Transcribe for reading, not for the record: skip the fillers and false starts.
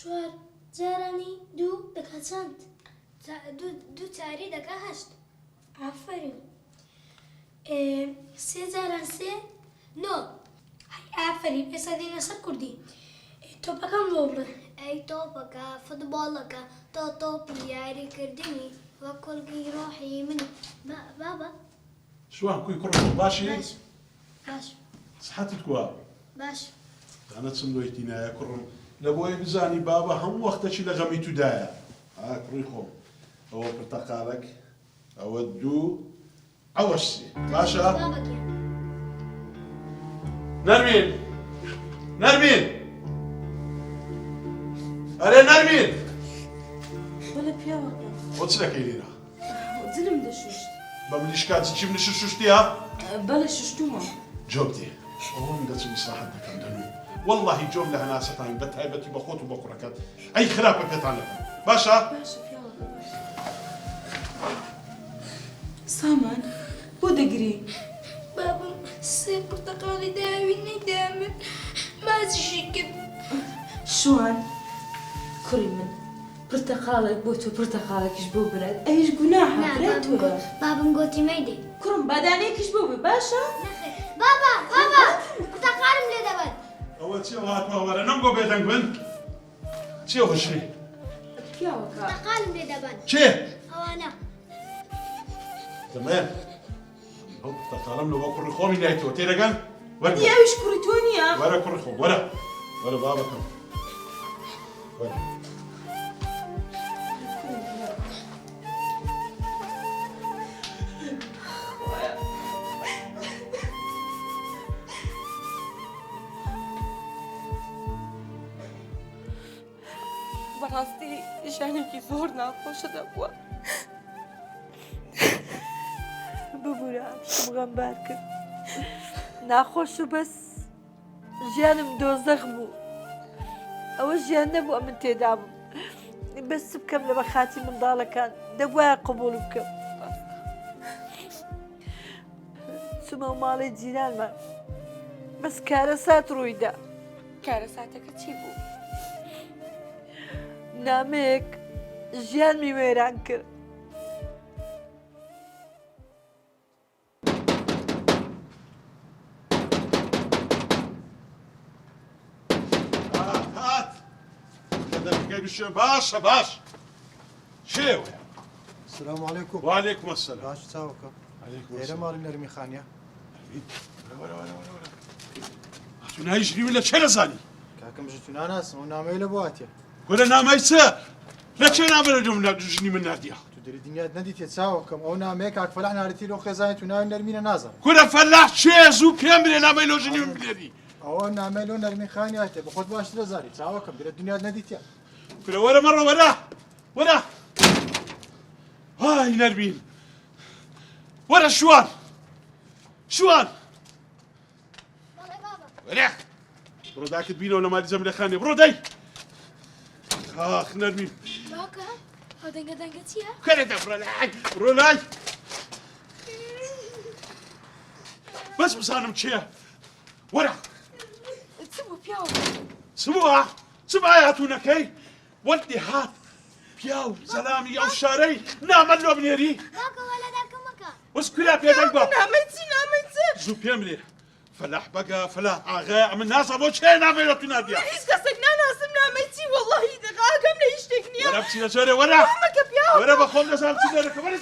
چوار جارانی دوو دەکات چەند؟ دوو چاری دەکا هەشت. ئافرین. سێ جاران سێ؟ نۆ. ئافرین ئێستا دێنە سەر کوردی. تۆپەکەم بۆ بڵێ. ئەی تۆپەکە فوتبۆڵەکە تۆ تۆپی یاریکردنی وە کولگی ڕۆحی منی. بابا شوان كوي كرم باشي باش صحتك كوا باش أنا تسندويتينا يا كرم لبوي بزاني بابا هم وقتك لغمي تدايا كريخو هو برتقالك أودو عوشي باشا بابك يعني نرمين نرمين أري نرمين ولا بياوكا وصلك إلينا زلم دشوشت بمليشكات تجيب لي شوشتيها بلا ششتوما جوبتي والله من قصدي صراحة كم دنو والله جوب لها ناس ثاني بتهيبتي بخوت وبكركات أي خلاف بتعلم باشا باشا بياوكا باشا سامان بو دقري بابا سێ پرتەقاڵی داوینەی دامن مازیشی کرد. شوان كري من برتقالك بوتو برتقالكش بو براد ايش قناحة براتو بابم گوتی مەیدەی. كرم بادانيكش بو باشا بابا پرتەقالم لێ دەبەن. أول شيء وهات ولا نمقو بيتك بنت شيء وشري بياوكا پرتەقالم لێ دەبەن. شيء ئەوانە تمام هو تقالم له بكر خومي نايتو تيرجان ورا يا ايش كريتونيا ورا كر خو ورا بابا كم ورا بەڕاستی ژانێکی زۆر ناخۆشە دەبووە ببوورە شمغەمبار کرد ناخۆش و بەس ژیانم دۆزەخ بوو ئەوە ژیان نەبووە من تێدا بووم بەس بکەم لە بەخاتی منداڵەکان دەبوایە قبوڵ بکەم چوومە و ماڵی جیرانمان بەس کارەسات ڕوویدا کارەساتەکە چی بوو؟ نامەیەک ژیانمی وێران کرد هات هذا الحكاية باشا باش شيء السلام عليكم. وعليكم السلام باش تساوكم. عليكم إيه السلام مال نرمي خانية. ولا هاتونا يجري ولا شيء زاني كاكم جتونا ناس ونامي لبواتيا. ولا نام يصير لا شيء نعمل اليوم نجني من ناديها تدري الدنيا ندي تساوكم أو نامي كاك فلحنا رتي لو خزانة ونامي نرمينا نازل. كنا فلاح شيء زو كامل نام يلو جني من بلادي أو نامي لو نرمي خانية بخد باش تزاري تساوكم تدري الدنيا ندي تيا. كنا ولا مرة ولا هاي نرمين ولا شوان بەڵێ بابا ولا برو داك تبينه ولا ما لزم خاني برو داي نرمين باوکە ئەو دەنگە چییە؟ كنت برو لاي بس بصانم شيء ورا چبوو پیاوە سبعة هاتونا كي ولدي هات بياو سلامي او شاري نعمل له بنيري باوکە وەلەداکە مەکە. واسكولا بيدك با نامەیچی زو بيملي فلاح بقى فلاح اغا من ناس ابو شيء نعمل له تناديا هیچ کەسێک ناناسم نامەیچی وەڵڵاهی دەغاکەم لە هیچ شتێک نییە ورا بسينا زوري ورا مەکە پیاوە ورا بخوم لازم تزوري كمان